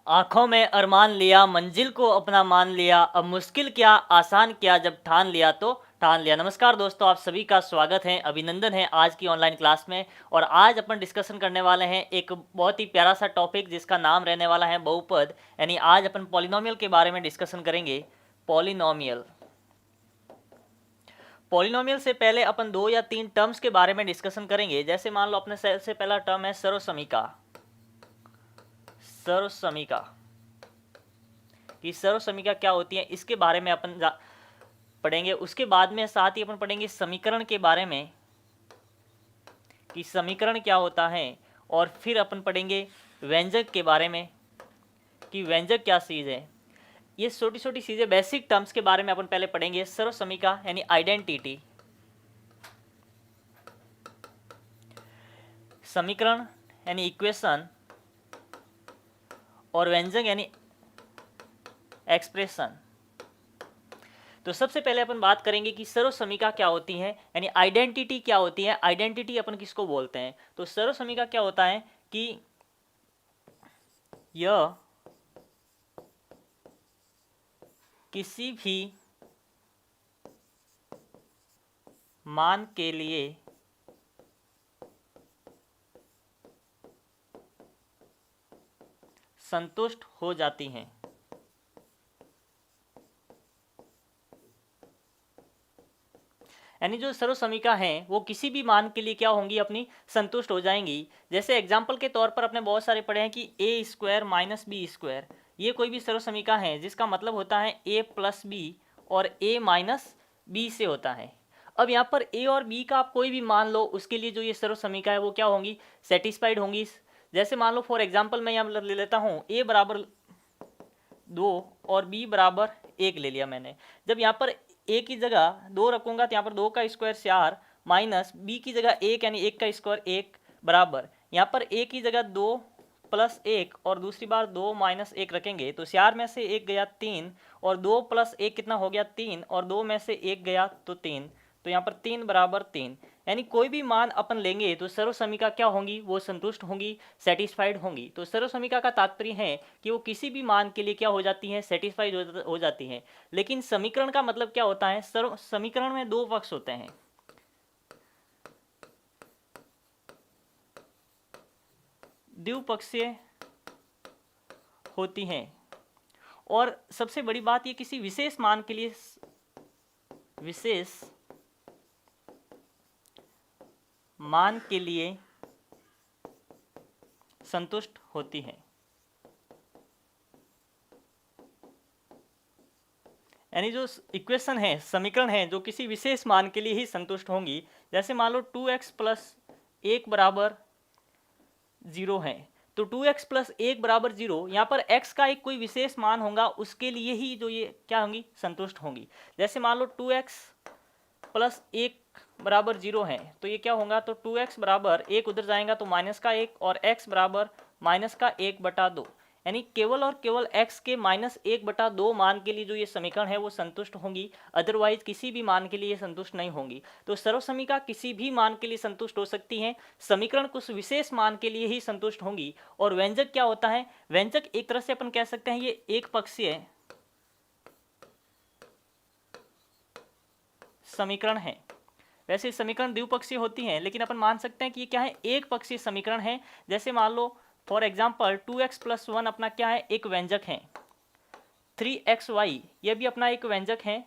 आँखों में अरमान लिया, मंजिल को अपना मान लिया, अब मुश्किल क्या आसान क्या, जब ठान लिया तो ठान लिया। नमस्कार दोस्तों, आप सभी का स्वागत है, अभिनंदन है आज की ऑनलाइन क्लास में। और आज अपन डिस्कशन करने वाले हैं एक बहुत ही प्यारा सा टॉपिक जिसका नाम रहने वाला है बहुपद। यानी आज अपन पॉलिनोमियल के बारे में डिस्कशन करेंगे। पॉलिनोमियल पॉलिनोमियल से पहले अपन 2 या 3 टर्म्स के बारे में डिस्कशन करेंगे। जैसे मान लो अपने सबसे पहला टर्म है सर्वसमीका। सर्वसमीका कि सर्वसमीका क्या होती है, इसके बारे में अपन पढ़ेंगे। उसके बाद में साथ ही अपन पढ़ेंगे समीकरण के बारे में कि समीकरण क्या होता है। और फिर अपन पढ़ेंगे व्यंजक के बारे में कि व्यंजक क्या चीज़ है। ये छोटी छोटी चीज़ें, बेसिक टर्म्स के बारे में अपन पहले पढ़ेंगे। सर्वसमीका यानी आइडेंटिटी, समीकरण यानी इक्वेशन, और व्यंजक यानी एक्सप्रेशन। तो सबसे पहले अपन बात करेंगे कि सर्वसमीका क्या होती है, यानी आइडेंटिटी क्या होती है। आइडेंटिटी अपन किसको बोलते हैं? तो सर्वसमीका क्या होता है कि यह किसी भी मान के लिए संतुष्ट हो जाती हैं। यानी जो सर्वसमीका है वो किसी भी मान के लिए क्या होंगी, अपनी संतुष्ट हो जाएंगी। जैसे एग्जाम्पल के तौर पर अपने बहुत सारे पढ़े हैं कि ए स्क्वायर माइनस बी स्क्वायर, ये कोई भी सर्वसमीका है जिसका मतलब होता है ए प्लस बी और ए माइनस बी से होता है। अब यहाँ पर ए और बी का आप कोई भी मान लो, उसके लिए जो ये सर्वसमीका है वो क्या होंगी, सेटिस्फाइड होंगी। जैसे मान लो फॉर एग्जाम्पल मैं यहाँ ले लेता हूँ ए बराबर 2 और बी बराबर 1 ले लिया मैंने। जब यहाँ पर ए की जगह 2 रखूंगा तो यहाँ पर 2 का स्क्वायर 4 माइनस बी की जगह 1 यानी 1 का स्क्वायर 1 बराबर यहाँ पर ए की जगह 2 प्लस 1 और दूसरी बार 2 माइनस 1 रखेंगे तो 4 में से 1 गया 3 और 2 प्लस 1 कितना हो गया 3 और 2 में से 1 गया तो 3। तो यहाँ पर 3 बराबर 3, यानी कोई भी मान अपन लेंगे तो सर्वसमीका क्या होंगी, वो संतुष्ट होंगी, सेटिस्फाइड होंगी। तो सर्वसमीका का तात्पर्य है कि वो किसी भी मान के लिए क्या हो जाती है, सेटिस्फाइड हो जाती है। लेकिन समीकरण का मतलब क्या होता है, सर्व समीकरण में 2 पक्ष होते हैं। द्विपक्षीय होती हैं। और सबसे बड़ी बात, ये किसी विशेष मान के लिए, विशेष मान के लिए संतुष्ट होती है। यानी जो इक्वेशन है, समीकरण है, जो किसी विशेष मान के लिए ही संतुष्ट होंगी। जैसे मान लो 2x प्लस 1 बराबर 0 है, तो 2x प्लस 1 बराबर 0, यहाँ पर x का एक कोई विशेष मान होगा, उसके लिए ही जो ये क्या होंगी, संतुष्ट होंगी। जैसे मान लो 2x प्लस 1 बराबर 0 है, तो ये क्या होगा, तो 2x बराबर 1 उधर जाएगा तो माइनस का 1 और x बराबर माइनस का 1/2, यानी केवल और केवल x के माइनस 1/2 मान के लिए जो ये समीकरण है वो संतुष्ट होंगी, अदरवाइज किसी भी मान के लिए ये संतुष्ट नहीं होंगी। तो सर्वसमीका किसी भी मान के लिए संतुष्ट हो सकती हैं, समीकरण कुछ विशेष मान के लिए ही संतुष्ट होंगी। और व्यंजक क्या होता है, व्यंजक एक तरह से अपन कह सकते हैं ये एक पक्षीय समीकरण है। वैसे समीकरण द्विपक्षीय होती हैं, लेकिन अपन मान सकते हैं कि ये क्या है, एक पक्षीय समीकरण है। जैसे मान लो फॉर एग्जाम्पल 2x प्लस 1 अपना क्या है, एक व्यंजक है। 3xy ये भी अपना एक व्यंजक है।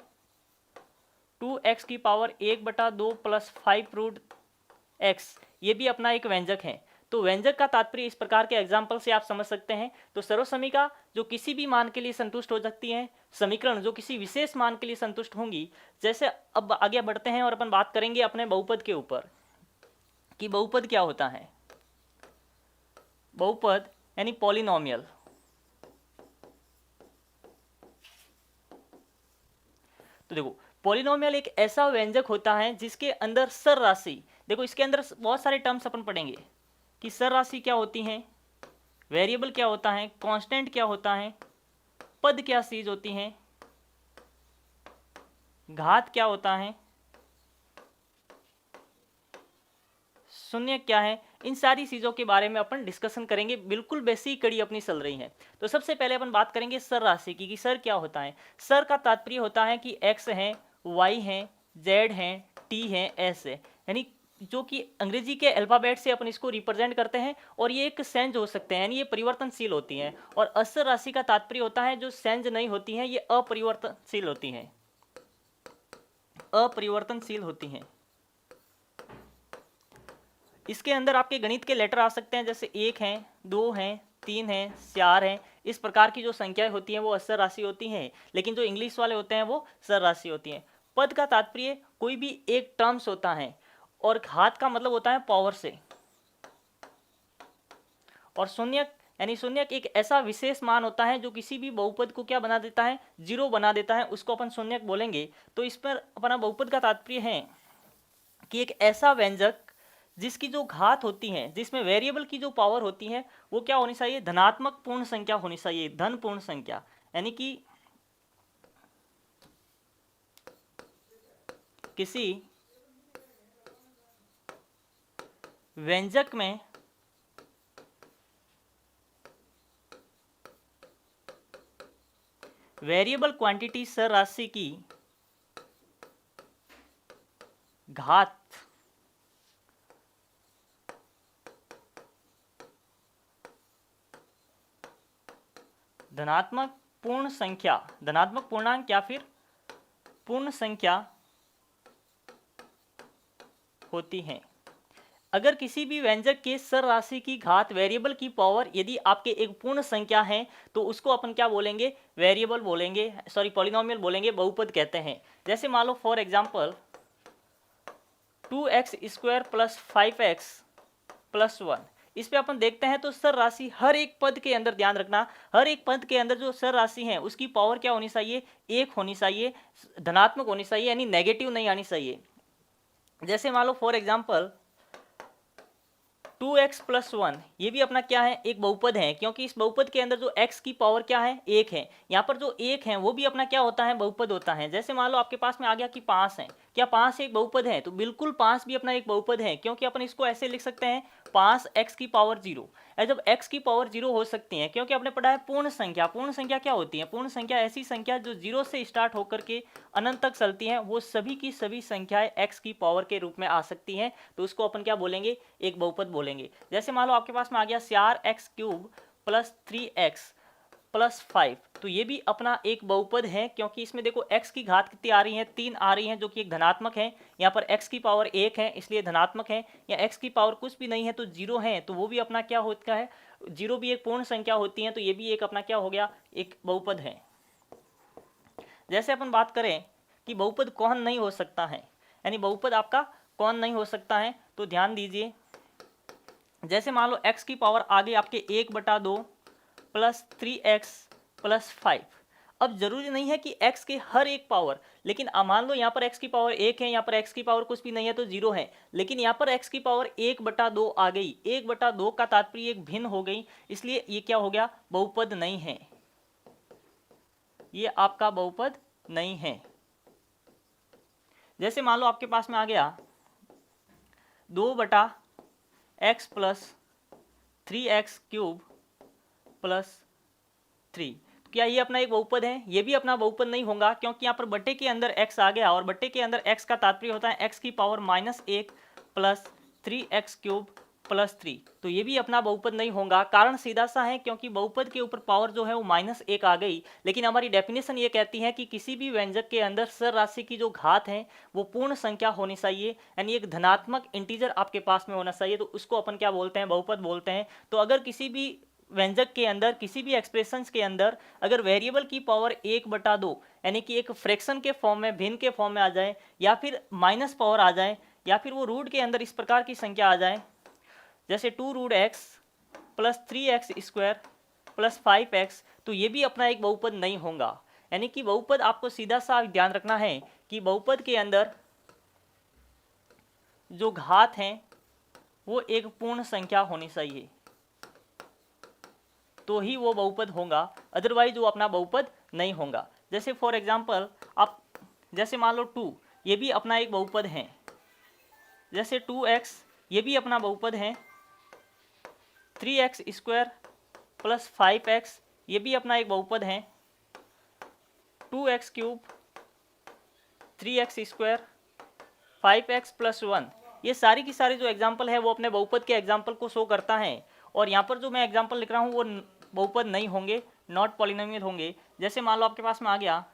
2x की पावर 1/2 प्लस 5 रूट x ये भी अपना एक व्यंजक है। तो व्यंजक का तात्पर्य इस प्रकार के एग्जाम्पल से आप समझ सकते हैं। तो सर्वसमीका जो किसी भी मान के लिए संतुष्ट हो सकती है, समीकरण जो किसी विशेष मान के लिए संतुष्ट होंगी। जैसे अब आगे बढ़ते हैं और अपन बात करेंगे अपने बहुपद के ऊपर कि बहुपद क्या होता है। बहुपद यानी पॉलिनोमियल। तो देखो, पॉलिनोमियल एक ऐसा व्यंजक होता है जिसके अंदर सर राशि, देखो इसके अंदर बहुत सारे टर्म्स अपन पढ़ेंगे कि सर राशि क्या होती है, वेरिएबल क्या होता है, कांस्टेंट क्या होता है, पद क्या चीज होती है, घात क्या होता है, शून्य क्या है, इन सारी चीज़ों के बारे में अपन डिस्कशन करेंगे। बिल्कुल बेसिक कड़ी अपनी चल रही है। तो सबसे पहले अपन बात करेंगे सर राशि की, कि सर क्या होता है। सर का तात्पर्य होता है कि एक्स है, वाई है, जेड है, टी है, एस है, यानी जो कि अंग्रेजी के अल्फाबेट से अपन इसको रिप्रेजेंट करते हैं, और ये एक सेंज हो सकते हैं, यानी ये परिवर्तनशील होती हैं। और असर राशि का तात्पर्य होता है जो सेंज नहीं होती हैं, ये अपरिवर्तनशील होती हैं, अपरिवर्तनशील होती हैं। इसके अंदर आपके गणित के लेटर आ सकते हैं, जैसे 1 है, 2 है, 3 है, 4 है। इस प्रकार की जो संख्याएं होती हैं वो असर राशि होती हैं, लेकिन जो इंग्लिश वाले होते हैं वो सर राशि होती हैं। पद का तात्पर्य कोई भी एक टर्म्स होता है, और घात का मतलब होता है पावर से। और शून्यक यानी शून्यक एक ऐसा विशेष मान होता है जो किसी भी बहुपद को क्या बना देता है, जीरो बना देता है, उसको अपन शून्यक बोलेंगे। तो इस पर अपना बहुपद का तात्पर्य है कि एक ऐसा व्यंजक जिसकी जो घात होती है, जिसमें वेरिएबल की जो पावर होती है वो क्या होनी चाहिए, धनात्मक पूर्ण संख्या होनी चाहिए, धन पूर्ण संख्या। यानी कि किसी व्यंजक में वेरिएबल क्वांटिटी सर राशि की घात धनात्मक पूर्ण संख्या, धनात्मक पूर्णांक या फिर पूर्ण संख्या होती है। अगर किसी भी व्यंजक के सर राशि की घात वेरिएबल की पावर यदि आपके एक पूर्ण संख्या है तो उसको अपन क्या बोलेंगे, वेरिएबल बोलेंगे, सॉरी पॉलिनोमियल बोलेंगे, बहुपद कहते हैं। जैसे मान लो फॉर एग्जांपल 2x² + 5x + 1, इस पे अपन देखते हैं तो सर राशि हर एक पद के अंदर, ध्यान रखना, हर एक पद के अंदर जो सर राशि है उसकी पावर क्या होनी चाहिए, एक होनी चाहिए, धनात्मक होनी चाहिए, यानी नेगेटिव नहीं आनी चाहिए। जैसे मान लो फॉर एग्जांपल 2x + 1, ये भी अपना क्या है, एक बहुपद है, क्योंकि इस बहुपद के अंदर जो x की पावर क्या है, एक है। यहाँ पर जो एक है वो भी अपना क्या होता है, बहुपद होता है। जैसे मान लो आपके पास में आ गया कि 5 है, क्या 5 एक बहुपद है, तो बिल्कुल 5 भी अपना एक बहुपद है, क्योंकि अपन इसको ऐसे लिख सकते हैं 5x की पावर 0। जब x की पावर 0 हो सकती है, क्योंकि आपने पढ़ा है पूर्ण संख्या। पूर्ण संख्या क्या होती है, पूर्ण संख्या ऐसी संख्या जो 0 से स्टार्ट होकर के अनंत तक चलती हैं, वो सभी की सभी संख्याएं x की पावर के रूप में आ सकती हैं, तो उसको अपन क्या बोलेंगे, एक बहुपद बोलेंगे। जैसे मान लो आपके पास में आ गया 4x³ + 3x + 5, तो ये भी अपना एक बहुपद है, क्योंकि इसमें देखो x की घात कितनी आ रही है, 3 आ रही है, जो कि एक धनात्मक है। यहाँ पर x की पावर 1 है इसलिए धनात्मक है, या x की पावर कुछ भी नहीं है तो 0 है, तो वो भी अपना क्या होता है, 0 भी एक पूर्ण संख्या होती है, तो ये भी एक अपना क्या हो गया, एक बहुपद है। जैसे अपन बात करें कि बहुपद कौन नहीं हो सकता है, यानी बहुपद आपका कौन नहीं हो सकता है, तो ध्यान दीजिए। जैसे मान लो x की पावर आ गई आपके 1/2 + 3x + 5। अब जरूरी नहीं है कि x के हर एक पावर, लेकिन मान लो यहाँ पर x की पावर 1 है, यहाँ पर x की पावर कुछ भी नहीं है तो 0 है, लेकिन यहाँ पर x की पावर 1/2 आ गई, 1/2 का तात्पर्य एक भिन्न हो गई, इसलिए ये क्या हो गया, बहुपद नहीं है, ये आपका बहुपद नहीं है। जैसे मान लो आपके पास में आ गया 2/x + 3x³ + 3, तो क्या ये अपना एक बहुपद है, ये भी अपना बहुपद नहीं होगा, क्योंकि यहाँ पर बट्टे के अंदर x आ गया, और बट्टे के अंदर x का तात्पर्य होता है x की पावर -1 + 3x³ + 3, तो ये भी अपना बहुपद नहीं होगा। कारण सीधा सा है, क्योंकि बहुपद के ऊपर पावर जो है वो -1 आ गई, लेकिन हमारी डेफिनेशन ये कहती है कि किसी भी व्यंजक के अंदर सर राशि की जो घात है वो पूर्ण संख्या होनी चाहिए, यानी एक धनात्मक इंटीजर आपके पास में होना चाहिए, तो उसको अपन क्या बोलते हैं, बहुपद बोलते हैं। तो अगर किसी भी व्यंजक के अंदर, किसी भी एक्सप्रेशंस के अंदर अगर वेरिएबल की पावर 1/2 यानी कि एक फ्रैक्शन के फॉर्म में, भिन्न के फॉर्म में आ जाए, या फिर माइनस पावर आ जाए, या फिर वो रूट के अंदर इस प्रकार की संख्या आ जाए, जैसे 2√x + 3x² + 5x, तो ये भी अपना एक बहुपद नहीं होगा। यानी कि बहुपद आपको सीधा सा ध्यान रखना है कि बहुपद के अंदर जो घात है वो एक पूर्ण संख्या होनी चाहिए, तो ही वो बहुपद होगा, अदरवाइज वो अपना बहुपद नहीं होगा। जैसे फॉर एग्जांपल आप, जैसे मान लो 2, ये भी अपना एक बहुपद है। जैसे 2x ये भी अपना बहुपद है। 3x स्क्वायर प्लस 5x, ये भी अपना एक बहुपद है। 2x cube, 3x square, 5x plus 1, ये सारी की सारी जो एग्जाम्पल है वो अपने बहुपद के एग्जाम्पल को शो करता है। और यहाँ पर जो मैं एग्जाम्पल लिख रहा हूँ वो बहुपद नहीं होंगे, नॉट पॉलिनोमियल होंगे। जैसे मान लो आपके पास में आ गया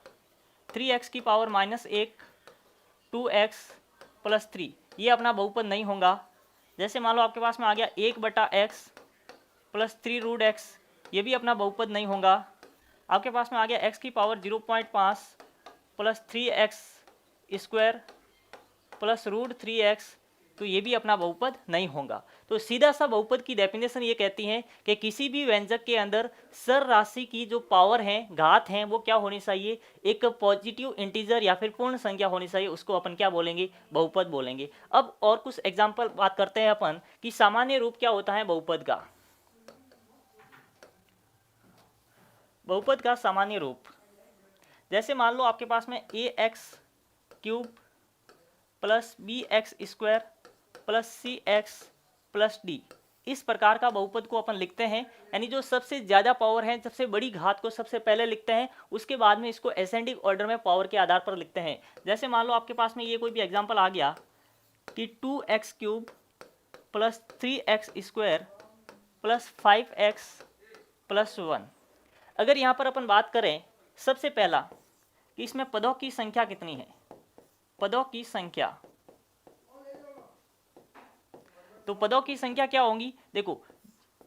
3x की पावर -1, 2x प्लस 3, ये अपना बहुपद नहीं होगा। जैसे मान लो आपके पास में आ गया 1/x प्लस 3 रूट x, ये भी अपना बहुपद नहीं होगा। आपके पास में आ गया x की power 0.5 plus 3x square plus root 3x, तो ये भी अपना बहुपद नहीं होगा। तो सीधा सा बहुपद की डेफिनेशन ये कहती है कि किसी भी व्यंजक के अंदर सर राशि की जो पावर है, घात है, वो क्या होनी चाहिए, एक पॉजिटिव इंटीजर या फिर पूर्ण संख्या होनी चाहिए, उसको अपन क्या बोलेंगे, बहुपद बोलेंगे। अब और कुछ एग्जाम्पल बात करते हैं अपन कि सामान्य रूप क्या होता है बहुपद का। बहुपद का सामान्य रूप, जैसे मान लो आपके पास में ax cube plus bx square plus cx plus d, इस प्रकार का बहुपद को अपन लिखते हैं। यानी जो सबसे ज़्यादा पावर है, सबसे बड़ी घात को सबसे पहले लिखते हैं, उसके बाद में इसको असेंडिंग ऑर्डर में पावर के आधार पर लिखते हैं। जैसे मान लो आपके पास में ये कोई भी एग्जांपल आ गया कि 2x cube plus 3x square plus 5x plus 1। अगर यहाँ पर अपन बात करें सबसे पहला कि इसमें पदों की संख्या कितनी है, पदों की संख्या, तो पदों की संख्या क्या होंगी, देखो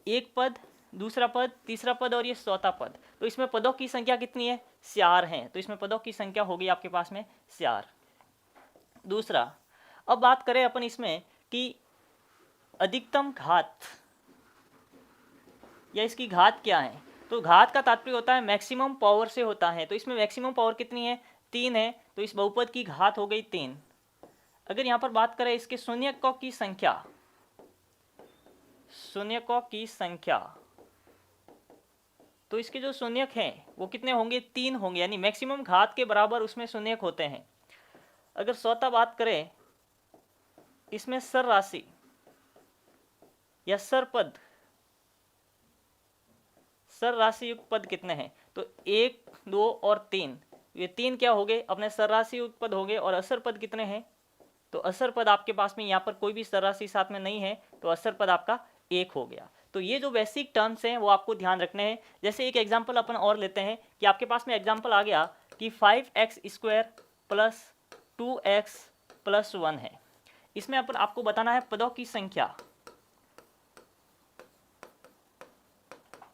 एक पद, दूसरा पद, तीसरा पद और ये चौथा पद, तो इसमें पदों की संख्या कितनी है, 4 हैं। तो इसमें पदों की संख्या होगी आपके पास में 4। दूसरा, अब बात करें अपन इसमें कि अधिकतम घात या इसकी घात क्या है, तो घात का तात्पर्य होता है मैक्सिमम पावर से होता है। तो इसमें मैक्सिमम पावर कितनी है, 3 है, तो इस बहुपद की घात हो गई 3। अगर यहाँ पर बात करें इसके शून्यकों की संख्या, शून्यकों की संख्या, तो इसके जो शून्यक हैं वो कितने होंगे, 3 होंगे, यानी मैक्सिमम घात के बराबर उसमें शून्यक होते हैं। अगर चौथा बात करें इसमें सर राशि या सरपद, सर राशि युक्त पद कितने हैं, तो 1, 2 और 3, ये 3 क्या हो गए, अपने सर राशि युक्त पद हो गए। और असर पद कितने हैं, तो असर पद आपके पास में यहाँ पर कोई भी सर राशि साथ में नहीं है, तो असर पद आपका 1 हो गया। तो ये जो बेसिक टर्म्स हैं वो आपको ध्यान रखने हैं। जैसे एक एग्जांपल अपन और लेते हैं कि आपके पास में एग्जांपल आ गया कि 5x square plus 2x plus 1 है। इसमें अपन आपको बताना है पदों की संख्या,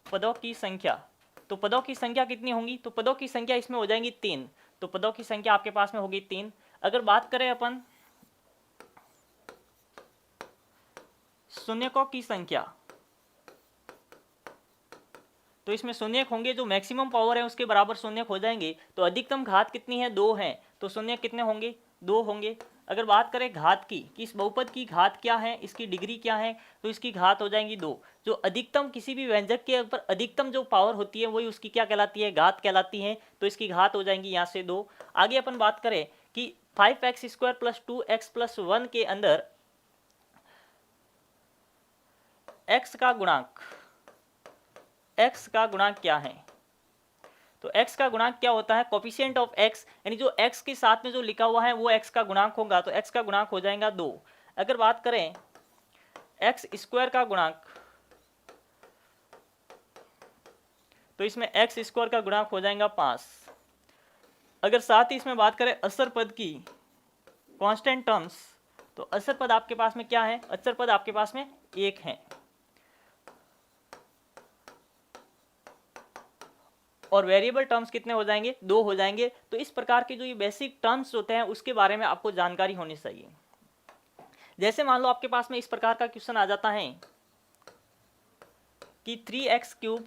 पदों की संख्या, तो पदों की संख्या कितनी होंगी, तो पदों की संख्या इसमें हो जाएंगी 3, तो पदों की संख्या आपके पास में होगी 3। अगर बात करें अपन शून्यकों की संख्या, तो इसमें शून्यक होंगे, जो मैक्सिमम पावर है उसके बराबर शून्यक हो जाएंगे। तो अधिकतम घात कितनी है, 2 है, तो शून्यक कितने होंगे, 2 होंगे। अगर बात करें घात की कि इस बहुपद की घात क्या है, इसकी डिग्री क्या है, तो इसकी घात हो जाएंगी 2। जो अधिकतम किसी भी व्यंजक के ऊपर अधिकतम जो पावर होती है वही उसकी क्या कहलाती है, घात कहलाती है, तो इसकी घात हो जाएंगी यहाँ से 2। आगे अपन बात करें कि 5x square plus 2x plus 1 के अंदर x का गुणांक, x का गुणांक क्या है, तो x का गुणांक क्या होता है, कोफिशिएंट ऑफ x, यानी जो x के साथ में जो लिखा हुआ है वो x का गुणांक होगा, तो x का गुणांक हो जाएगा 2। अगर बात करें x स्क्वायर का गुणांक, तो इसमें x स्क्वायर का गुणांक हो जाएगा 5। अगर साथ ही इसमें बात करें असर पद की कांस्टेंट टर्म्स, तो असर पद आपके पास में क्या है, अचर पद आपके पास में 1 है। और वेरिएबल टर्म्स कितने हो जाएंगे, 2 हो जाएंगे। तो इस प्रकार के जो ये बेसिक टर्म्स होते हैं उसके बारे में आपको जानकारी होनी चाहिए। जैसे मान लो आपके पास में इस प्रकार का क्वेश्चन आ जाता है कि 3x cube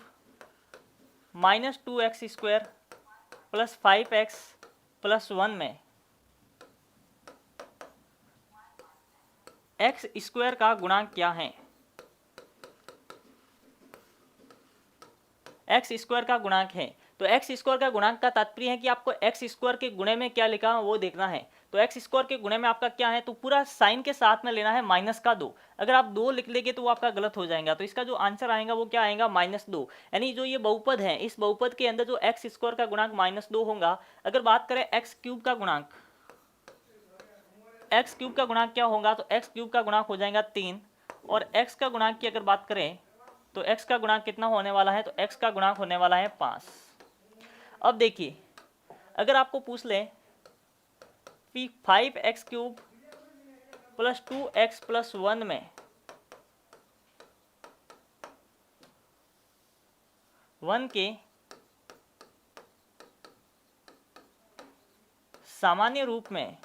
minus 2x square plus 5x plus 1 में x स्क्वायर का गुणांक क्या है, एक्स स्क्वायर का गुणांक है। तो एक्स स्क्वायर का गुणांक का तात्पर्य है कि आपको एक्स स्क्वायर के गुणे में क्या लिखा है वो देखना है। तो एक्स स्क्वायर के गुणे में आपका क्या है, तो पूरा साइन के साथ में लेना है माइनस का 2। अगर आप 2 लिख लेंगे तो वो आपका गलत हो जाएगा। तो इसका जो आंसर आएगा वो क्या आएगा, -2। यानी जो ये बहुपद है, इस बहुपद के अंदर जो एक्स स्क्वायर का गुणांक -2 होगा। अगर बात करें एक्स क्यूब का गुणांक, एक्स क्यूब का गुणांक क्या होगा, तो एक्स क्यूब का गुणांक हो जाएगा 3। और एक्स का गुणांक की अगर बात करें तो एक्स का गुणांक कितना होने वाला है, तो एक्स का गुणांक होने वाला है 5। अब देखिए अगर आपको पूछ लें कि 5x³ + 2x + 1 में 1 के सामान्य रूप में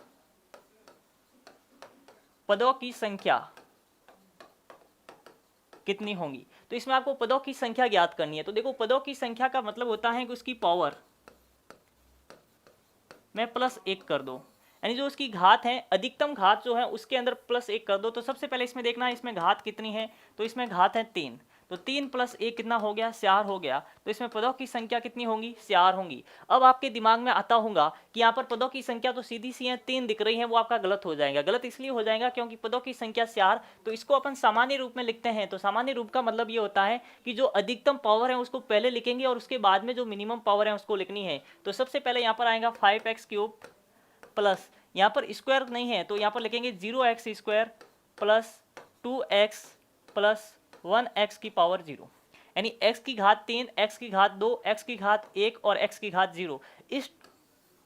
पदों की संख्या कितनी होंगी, तो इसमें आपको पदों की संख्या ज्ञात करनी है। तो देखो पदों की संख्या का मतलब होता है कि उसकी पावर में +1 कर दो, यानी जो उसकी घात है, अधिकतम घात जो है उसके अंदर +1 कर दो। तो सबसे पहले इसमें देखना है इसमें घात कितनी है, तो इसमें घात है 3। तो 3 + 1 कितना हो गया, 4 हो गया। तो इसमें पदों की संख्या कितनी होंगी, 4 होंगी। अब आपके दिमाग में आता होगा कि यहाँ पर पदों की संख्या तो सीधी सी है, 3 दिख रही है, वो आपका गलत हो जाएगा। गलत इसलिए हो जाएगा क्योंकि पदों की संख्या 4, तो इसको अपन सामान्य रूप में लिखते हैं। तो सामान्य रूप का मतलब ये होता है कि जो अधिकतम पावर है उसको पहले लिखेंगे और उसके बाद में जो मिनिमम पावर है उसको लिखनी है। तो सबसे पहले यहाँ पर आएगा 5x³ प्लस, यहाँ पर स्क्वायर नहीं है तो यहाँ पर लिखेंगे 0x² plus 2x plus 1x की पावर 0, यानी x की घात 3, x की घात 2, x की घात 1 और x की घात 0। इस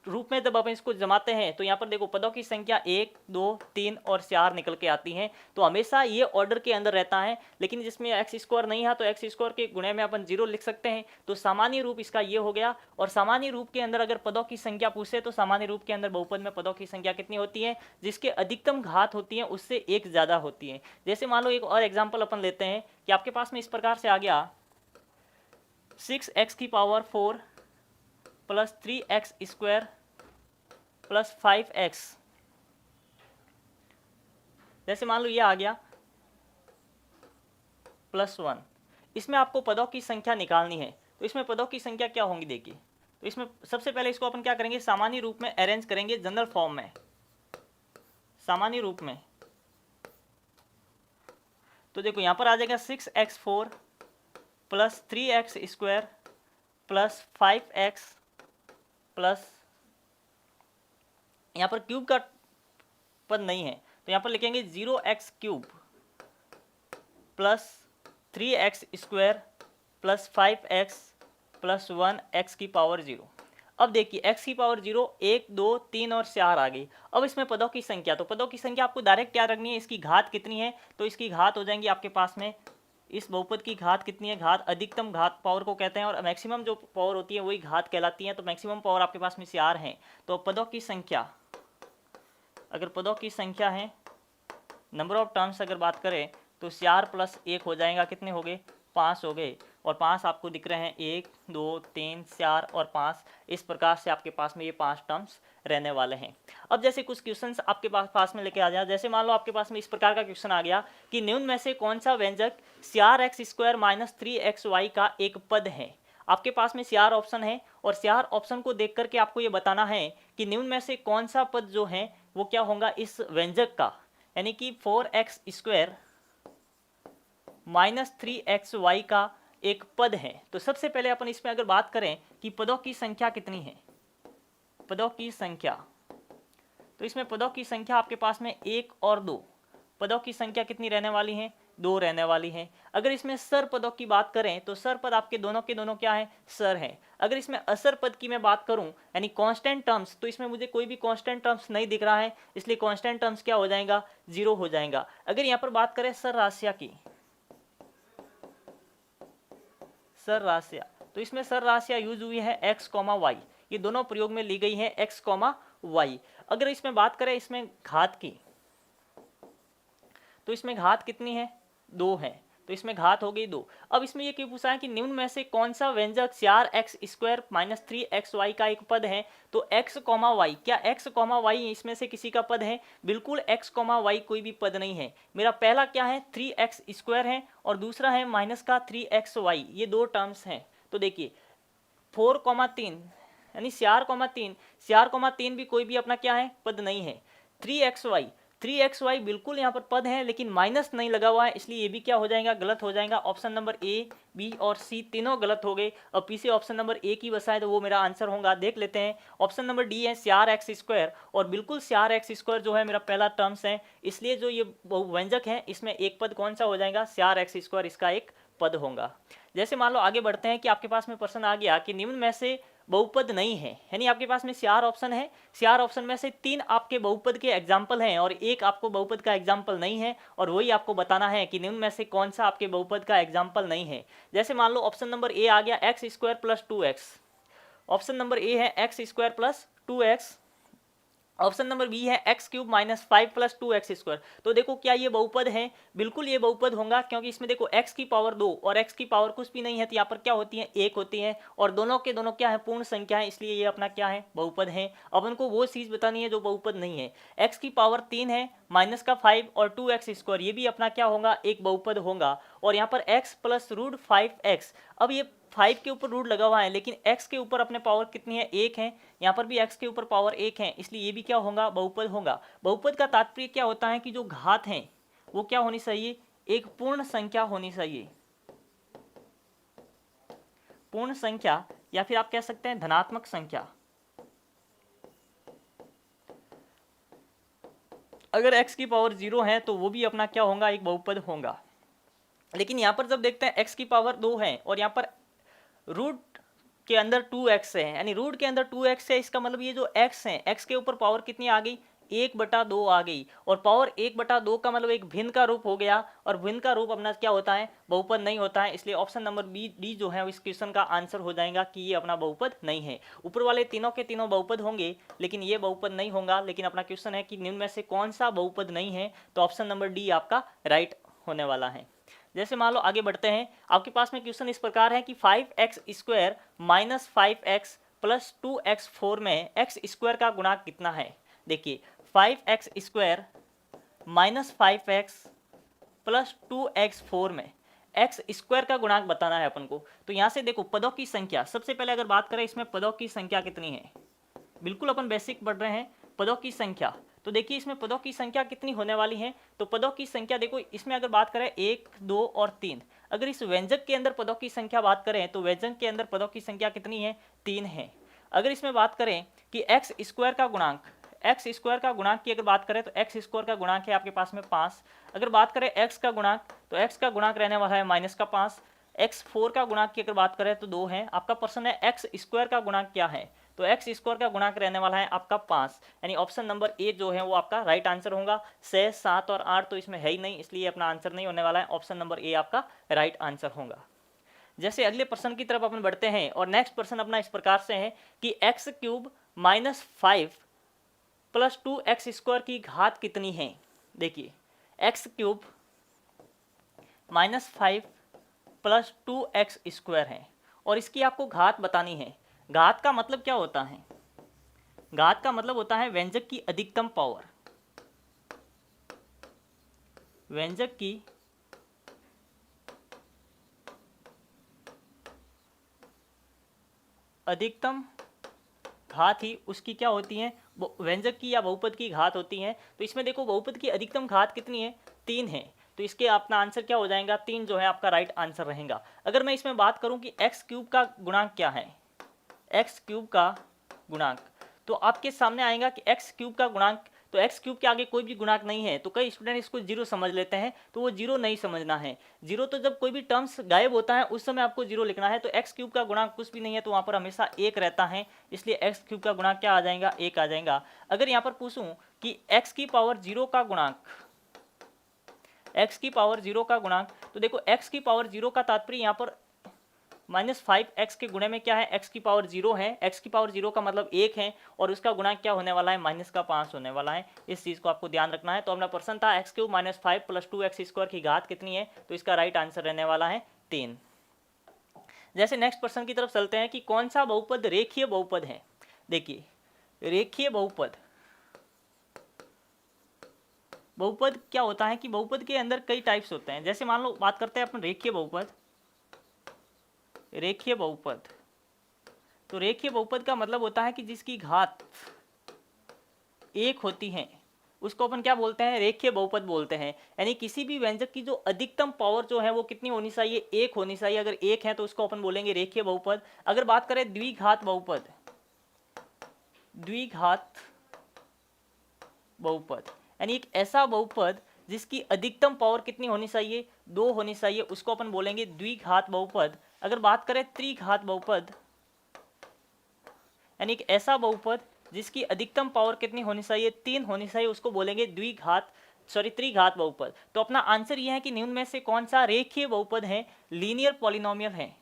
रूप में जब अपन इसको जमाते हैं तो यहाँ पर देखो पदों की संख्या 1, 2, 3 और 4 निकल के आती हैं। तो हमेशा ये ऑर्डर के अंदर रहता है, लेकिन जिसमें एक्स स्क्वायर नहीं है तो एक्स स्क्वायर के गुणे में अपन 0 लिख सकते हैं। तो सामान्य रूप इसका ये हो गया। और सामान्य रूप के अंदर अगर पदों की संख्या पूछे तो सामान्य रूप के अंदर बहुपद में पदों की संख्या कितनी होती है, जिसके अधिकतम घात होती है उससे एक ज़्यादा होती है। जैसे मान लो एक और एग्जाम्पल अपन लेते हैं कि आपके पास में इस प्रकार से आ गया 6x⁴ plus 3x² plus 5x। जैसे मान लो ये आ गया +1। इसमें आपको पदों की संख्या निकालनी है। तो इसमें पदों की संख्या क्या होंगी देखिए। तो इसमें सबसे पहले इसको अपन क्या करेंगे, सामान्य रूप में अरेंज करेंगे, जनरल फॉर्म में, सामान्य रूप में। तो देखो यहाँ पर आ जाएगा 6x4 plus 3x² plus 5x plus, यहाँ पर क्यूब का पद नहीं है तो यहाँ पर लिखेंगे 0x³ plus 3x² plus 5x plus 1x की पावर 0। अब देखिए x की पावर 0, 1, 2, 3 और 4 आ गई। अब इसमें पदों की संख्या, तो पदों की संख्या आपको डायरेक्ट क्या रखनी है, इसकी घात कितनी है, तो इसकी घात हो जाएंगी आपके पास में, इस बहुपद की घात कितनी है, घात अधिकतम घात पावर को कहते हैं और मैक्सिमम जो पावर होती है वही घात कहलाती है। तो मैक्सिमम पावर आपके पास में 4 है। तो पदों की संख्या, अगर पदों की संख्या है, नंबर ऑफ टर्म्स अगर बात करें तो 4 + 1 हो जाएगा, कितने हो गए, 5 हो गए। और 5 आपको दिख रहे हैं, 1, 2, 3, 4 और 5। इस प्रकार से आपके पास में ये 5 टर्म्स रहने वाले हैं। अब जैसे कुछ क्वेश्चंस आपके पास में लेके आ जाए, जैसे मान लो आपके पास में इस प्रकार का क्वेश्चन आ गया कि निम्न में से कौन सा व्यंजक 4x² - 3xy का एक पद है। आपके पास में 4 ऑप्शन है और 4 ऑप्शन को देख करके आपको ये बताना है कि निम्न में से कौन सा पद जो है वो क्या होगा इस व्यंजक का, यानी कि 4x² - 3xy का एक पद है। तो सबसे पहले अपन इसमें अगर बात करें कि पदों की संख्या कितनी है, पदों की संख्या, तो इसमें पदों की संख्या आपके पास में 1 और 2, पदों की संख्या कितनी रहने वाली है, 2 रहने वाली है। अगर इसमें सर पदों की बात करें तो सर पद आपके दोनों के दोनों क्या है, सर है। अगर इसमें असर पद की मैं बात करूं यानी कांस्टेंट टर्म्स, तो इसमें मुझे कोई भी कांस्टेंट टर्म्स नहीं दिख रहा है, इसलिए कांस्टेंट टर्म्स क्या हो जाएगा, 0 हो जाएगा। अगर यहाँ पर बात करें सर राशियां की, सर राशियां, तो इसमें सर राशियां यूज हुई है x, y, ये दोनों प्रयोग में ली गई है x, y। अगर इसमें बात करें इसमें घात की, तो इसमें घात कितनी है, 2 है, तो इसमें घात हो गई 2। अब इसमें ये क्यों पूछा है कि निम्न में से कौन सा व्यंजक 4x² - 3xy का एक पद है। तो x, y, क्या x, y इसमें से किसी का पद है, बिल्कुल x, y कोई भी पद नहीं है। मेरा पहला क्या है, 3x² है और दूसरा है -3xy, ये 2 टर्म्स हैं। तो देखिए 4, 3 यानी 4,3 भी कोई भी अपना क्या है, पद नहीं है। 3xy बिल्कुल यहाँ पर पद है लेकिन माइनस नहीं लगा हुआ है, इसलिए ये भी क्या हो जाएगा, गलत हो जाएगा। ऑप्शन नंबर ए, बी और सी तीनों गलत हो गए। अब पी से ऑप्शन नंबर ए की बसाए तो वो मेरा आंसर होगा। देख लेते हैं, ऑप्शन नंबर डी है 4x², और बिल्कुल 4x² जो है मेरा पहला टर्म्स है, इसलिए जो ये बहुव्यंजक है इसमें एक पद कौन सा हो जाएगा, 4x², इसका एक पद होगा। जैसे मान लो आगे बढ़ते हैं कि आपके पास में प्रश्न आ गया कि निम्न में से बहुपद नहीं है, यानी आपके पास में 4 ऑप्शन है, 4 ऑप्शन में से 3 आपके बहुपद के एग्जाम्पल हैं और एक आपको बहुपद का एग्जाम्पल नहीं है, और वही आपको बताना है कि निम्न में से कौन सा आपके बहुपद का एग्जाम्पल नहीं है। जैसे मान लो ऑप्शन नंबर ए आ गया x² + 2x, option number A है x² + 2x, option number B है x³ - 5 + 2x²। तो देखो क्या ये बहुपद है, बिल्कुल ये बहुपद होगा, क्योंकि इसमें देखो x की पावर 2 और x की पावर कुछ भी नहीं है, तो यहाँ पर क्या होती है, 1 होती है, और दोनों के दोनों क्या है, पूर्ण संख्या है, इसलिए ये अपना क्या है, बहुपद है। अब उनको वो चीज़ बतानी है जो बहुपद नहीं है। x की पावर 3 है, -5 और 2x², ये भी अपना क्या होगा, एक बहुपद होगा। और यहाँ पर x + √5x, अब ये 5 के ऊपर रूट लगा हुआ है, लेकिन x के ऊपर अपने पावर कितनी है, 1 है, यहाँ पर भी x के ऊपर पावर 1 है, इसलिए ये भी क्या होगा, बहुपद होगा। बहुपद का तात्पर्य क्या होता है कि जो घात है वो क्या होनी चाहिए, एक पूर्ण संख्या होनी चाहिए, पूर्ण संख्या, या फिर आप कह सकते हैं धनात्मक संख्या। अगर x की पावर 0 है तो वो भी अपना क्या होगा, एक बहुपद होगा। लेकिन यहाँ पर जब देखते हैं x की पावर 2 है और यहाँ पर रूट के अंदर 2x है, यानी रूट के अंदर 2x है, इसका मतलब ये जो x है, x के ऊपर पावर कितनी आ गई, 1/2 आ गई, और पावर 1/2 का मतलब एक भिन्न का रूप हो गया, और भिन्न का रूप अपना क्या होता है, बहुपद नहीं होता है, इसलिए ऑप्शन नंबर बी, डी जो है इस क्वेश्चन का आंसर हो जाएगा कि ये अपना बहुपद नहीं है। ऊपर वाले तीनों के तीनों बहुपद होंगे लेकिन ये बहुपद नहीं होगा, लेकिन अपना क्वेश्चन है कि निम्न में से कौन सा बहुपद नहीं है, तो ऑप्शन नंबर डी आपका राइट होने वाला है। जैसे मान लो आगे बढ़ते हैं, आपके पास में क्वेश्चन इस प्रकार है कि 5x² - 5x + 2x4 में x² का गुणांक कितना है। देखिए 5x² - 5x + 2x4 में x² का गुणांक बताना है अपन को। तो यहाँ से देखो पदों की संख्या, सबसे पहले अगर बात करें इसमें पदों की संख्या कितनी है, बिल्कुल अपन बेसिक पढ़ रहे हैं, पदों की संख्या। तो देखिए इसमें पदों की संख्या कितनी होने वाली है, तो पदों की संख्या देखो इसमें अगर बात करें 1, 2 और 3, अगर इस व्यंजक के अंदर पदों की संख्या बात करें तो व्यंजक के अंदर पदों की संख्या कितनी है, 3 है। अगर इसमें बात करें कि x² का गुणांक, x² का गुणांक की अगर बात करें तो x² का गुणांक है आपके पास में 5। अगर बात करें x का गुणांक तो x का गुणांक रहने वाला है -5। x4 का गुणांक की अगर बात करें तो 2 है। आपका प्रश्न है x² का गुणांक क्या है, तो x² का गुणांक रहने वाला है आपका 5, यानी ऑप्शन नंबर ए जो है वो आपका राइट आंसर होगा। 6, 7 और 8 तो इसमें है ही नहीं, इसलिए अपना आंसर नहीं होने वाला है, ऑप्शन नंबर ए आपका राइट आंसर होगा। जैसे अगले प्रश्न की तरफ अपन बढ़ते हैं, और नेक्स्ट प्रश्न अपना इस प्रकार से है कि x³ - 5 + 2x² की घात कितनी है। देखिए x³ - 5 + 2x² है, और इसकी आपको घात बतानी है। घात का मतलब क्या होता है, घात का मतलब होता है व्यंजक की अधिकतम पावर, व्यंजक की अधिकतम घात ही उसकी क्या होती है, व्यंजक की या बहुपद की घात होती है। तो इसमें देखो बहुपद की अधिकतम घात कितनी है, 3 है, तो इसके अपना आंसर क्या हो जाएगा, 3 जो है आपका राइट आंसर रहेगा। अगर मैं इसमें बात करूं कि x³ का गुणांक क्या है, x³ का गुणांक, तो आपके सामने आएगा कि x³ का गुणांक, तो x³ के आगे कोई भी गुणांक नहीं है, तो कई स्टूडेंट इसको 0 समझ लेते हैं, तो वो 0 नहीं समझना है। 0 तो जब कोई भी टर्म्स गायब होता है उस समय आपको 0 लिखना है। तो x³ का गुणांक कुछ भी नहीं है, तो वहाँ पर हमेशा 1 रहता है, इसलिए x³ का गुणांक क्या आ जाएगा, 1 आ जाएगा। अगर यहाँ पर पूछूं कि x की पावर 0 का गुणांक, x की पावर 0 का गुणांक, तो देखो x की पावर 0 का तात्पर्य यहाँ पर -5x के गुणे में क्या है, x की पावर 0 है, x की पावर 0 का मतलब 1 है, और उसका गुणांक क्या होने वाला है, -5 होने वाला है। इस चीज़ को आपको ध्यान रखना है। तो अपना प्रश्न था x³ - 5 + 2x² की घात कितनी है, तो इसका राइट आंसर रहने वाला है 3। जैसे नेक्स्ट प्रश्न की तरफ चलते हैं कि कौन सा बहुपद रेखीय बहुपद है। देखिए रेखीय बहुपद, बहुपद क्या होता है कि बहुपद के अंदर कई टाइप्स होते हैं। जैसे मान लो बात करते हैं अपन रेखीय बहुपद, रेखीय बहुपद, तो रेखीय बहुपद का मतलब होता है कि जिसकी घात एक होती है उसको अपन क्या बोलते हैं, रेखीय बहुपद बोलते हैं। यानी किसी भी व्यंजक की जो अधिकतम पावर जो है वो कितनी होनी चाहिए, एक होनी चाहिए। अगर एक है तो उसको अपन बोलेंगे रेखीय बहुपद। अगर बात करें द्विघात बहुपद, द्विघात बहुपद यानी एक ऐसा बहुपद जिसकी अधिकतम पावर कितनी होनी चाहिए, दो होनी चाहिए, उसको अपन बोलेंगे द्विघात बहुपद। अगर बात करें त्रिघात बहुपद यानी एक ऐसा बहुपद जिसकी अधिकतम पावर कितनी होनी चाहिए, तीन होनी चाहिए, उसको बोलेंगे त्रिघात बहुपद। तो अपना आंसर यह है कि निम्न में से कौन सा रेखीय बहुपद है, लीनियर पॉलिनोमियल है।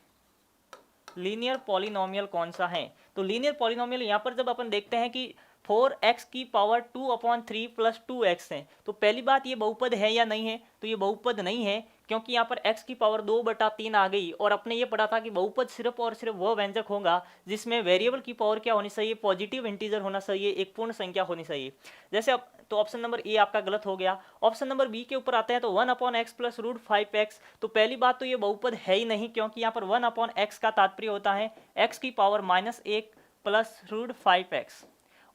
लीनियर पॉलिनोमियल कौन सा है, तो लीनियर पॉलिनोमियल यहाँ पर जब अपन देखते हैं कि 4x की पावर 2/3 प्लस 2x है, तो पहली बात ये बहुपद है या नहीं है, तो ये बहुपद नहीं है, क्योंकि यहाँ पर x की पावर 2/3 आ गई। और अपने ये पढ़ा था कि बहुपद सिर्फ और सिर्फ वह व्यंजक होगा जिसमें वेरिएबल की पावर क्या होनी चाहिए, पॉजिटिव इंटीजर होना चाहिए, एक पूर्ण संख्या होनी चाहिए। जैसे अब तो ऑप्शन नंबर ए आपका गलत हो गया। ऑप्शन नंबर बी के ऊपर आते हैं तो 1/x प्लस √5x, तो पहली बात तो ये बहुपद है ही नहीं, क्योंकि यहाँ पर 1/x का तात्पर्य होता है x की पावर -1 प्लस √5x।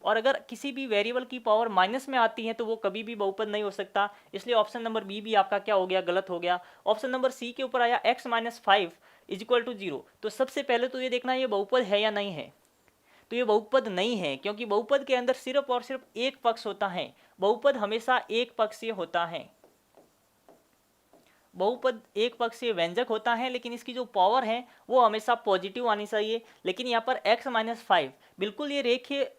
और अगर किसी भी वेरिएबल की पावर माइनस में आती है तो वो कभी भी बहुपद नहीं हो सकता, इसलिए ऑप्शन नंबर बी भी आपका क्या हो गया, गलत हो गया। ऑप्शन नंबर सी के ऊपर आया x - 5 = 0, तो सबसे पहले तो ये देखना ये बहुपद है या नहीं है, तो ये बहुपद नहीं है, क्योंकि बहुपद के अंदर सिर्फ और सिर्फ एक पक्ष होता है। बहुपद हमेशा एक पक्षीय होता है, बहुपद एक पक्षीय व्यंजक होता है, लेकिन इसकी जो पावर है वो हमेशा पॉजिटिव आनी चाहिए। लेकिन यहाँ पर x - 5 बिल्कुल ये रेखीय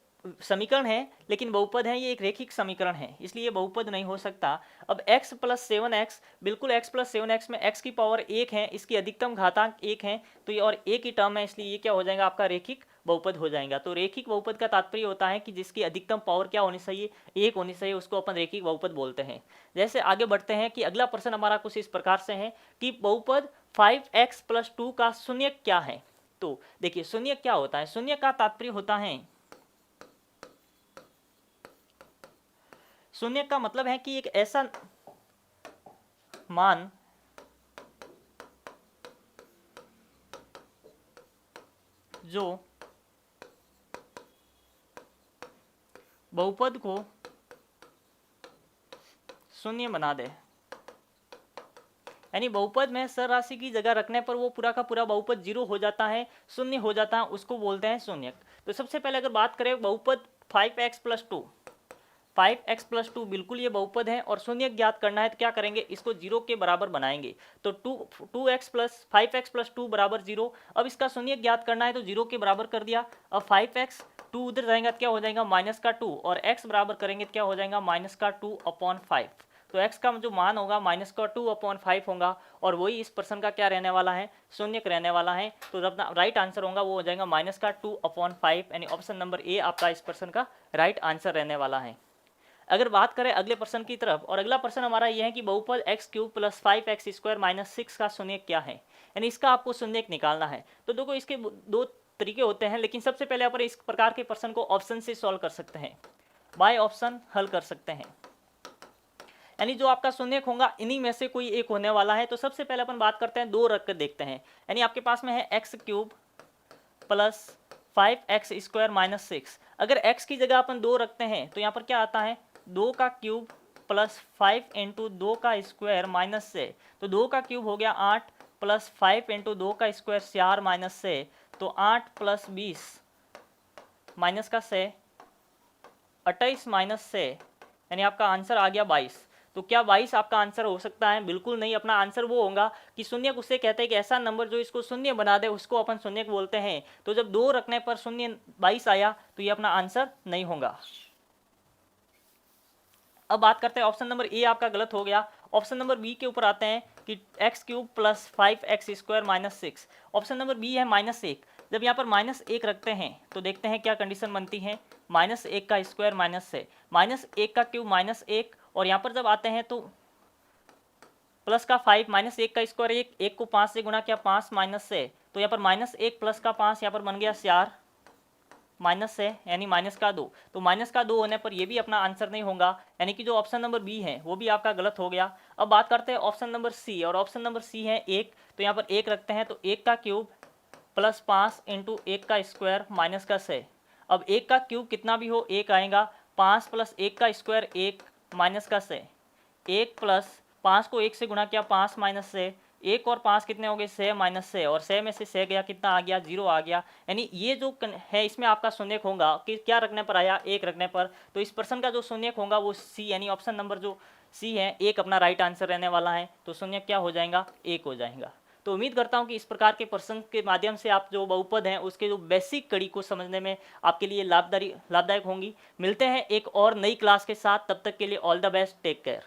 समीकरण है, लेकिन बहुपद है, ये एक रेखिक समीकरण है, इसलिए ये बहुपद नहीं हो सकता। अब x + 7x, बिल्कुल x + 7x में x की पावर 1 है, इसकी अधिकतम घातांक 1 है, तो ये और एक ही टर्म है, इसलिए ये क्या हो जाएगा, आपका रेखिक बहुपद हो जाएगा। तो रेखिक बहुपद का तात्पर्य होता है कि जिसकी अधिकतम पावर क्या होनी चाहिए, एक होनी चाहिए, उसको अपन रेखिक बहुपद बोलते हैं। जैसे आगे बढ़ते हैं कि अगला प्रश्न हमारा कुछ इस प्रकार से है कि बहुपद 5x + 2 का शून्यक क्या है। तो देखिए शून्यक क्या होता है, शून्यक का तात्पर्य होता है, शून्य का मतलब है कि एक ऐसा मान जो बहुपद को शून्य बना दे, यानी बहुपद में सर राशि की जगह रखने पर वो पूरा का पूरा बहुपद 0 हो जाता है, शून्य हो जाता है, उसको बोलते हैं शून्यक। तो सबसे पहले अगर बात करें बहुपद 5x + 2, 5x + 2 बिल्कुल ये बहुपद है, और शून्यक ज्ञात करना है तो क्या करेंगे, इसको 0 के बराबर बनाएंगे। तो 5x + 2 = 0। अब इसका शून्यक ज्ञात करना है तो 0 के बराबर कर दिया। अब 5x 2 उधर जाएगा तो क्या हो जाएगा, -2, और x बराबर करेंगे तो क्या हो जाएगा, -2/5। तो x का जो मान होगा -2/5 होगा, और वही इस प्रश्न का क्या रहने वाला है, शून्यक रहने वाला है। तो जब राइट आंसर होगा वो हो जाएगा -2/5, यानी ऑप्शन नंबर ए आपका इस प्रश्न का राइट आंसर रहने वाला है। अगर बात करें अगले प्रश्न की तरफ, और अगला प्रश्न हमारा यह है कि बहुपद x³ + 5x² - 6 का शून्यक क्या है, यानी इसका आपको शून्यक निकालना है। तो देखो इसके दो तरीके होते हैं, लेकिन सबसे पहले अपन इस प्रकार के प्रश्न को ऑप्शन से सॉल्व कर सकते हैं, बाय ऑप्शन हल कर सकते हैं, यानी जो आपका शून्यक होगा इन्हीं में से कोई एक होने वाला है। तो सबसे पहले अपन बात करते हैं, दो रख कर देखते हैं, यानी आपके पास में है x³ + 5x² - 6। अगर x की जगह अपन 2 रखते हैं तो यहाँ पर क्या आता है, 2 का क्यूब प्लस 5 × 2 का स्क्वायर माइनस से, तो 2 का क्यूब हो गया 8 प्लस 5 × 2 का स्क्वायर 4 माइनस से, तो 8 + 20 माइनस का से 28 माइनस से, यानी आपका आंसर आ गया 22। तो क्या 22 आपका आंसर हो सकता है, बिल्कुल नहीं। अपना आंसर वो होगा कि शून्यक उसे कहते हैं कि ऐसा नंबर जो इसको शून्य बना दे उसको अपन शून्यक बोलते हैं। तो जब 2 रखने पर शून्य 22 आया तो ये अपना आंसर नहीं होगा। अब बात करते हैं ऑप्शन नंबर ए आपका गलत हो गया। ऑप्शन नंबर बी के ऊपर आते हैं कि x³ + 5x² - 6। Option number B है -1। जब यहाँ पर -1 रखते हैं तो देखते हैं क्या कंडीशन बनती है, -1 का स्क्वायर माइनस से, -1 का क्यूब -1, और यहाँ पर जब आते हैं तो प्लस का 5, -1 का स्क्वायर 1 को 5 से गुणा किया 5 माइनस से, तो यहाँ पर -1 प्लस का 5 यहाँ पर बन गया 4 माइनस से, यानी -2। तो -2 होने पर ये भी अपना आंसर नहीं होगा, यानी कि जो ऑप्शन नंबर बी है वो भी आपका गलत हो गया। अब बात करते हैं ऑप्शन नंबर सी, और ऑप्शन नंबर सी है 1। तो यहाँ पर 1 रखते हैं तो 1 का क्यूब प्लस 5 इंटू 1 का स्क्वायर माइनस का 6। अब 1 का क्यूब कितना भी हो 1 आएगा। 5 प्लस 1 का स्क्वायर 1 माइनस का 6। 1 प्लस 5 को 1 से गुणा किया 5 माइनस 6। 1 और 5 कितने हो गए 6 माइनस 6, और 6 में से 6 गया कितना आ गया 0 आ गया। यानी ये जो है इसमें आपका शून्यक होगा कि क्या रखने पर आया 1 रखने पर, तो इस प्रश्न का जो शून्यक होगा वो सी यानी ऑप्शन नंबर जो सी है 1 अपना राइट आंसर रहने वाला है। तो शून्यक क्या हो जाएगा 1 हो जाएगा। तो उम्मीद करता हूं कि इस प्रकार के प्रश्न के माध्यम से आप जो बहुपद हैं उसके जो बेसिक कड़ी को समझने में आपके लिए लाभदायक होंगी। मिलते हैं एक और नई क्लास के साथ, तब तक के लिए all the best, take care.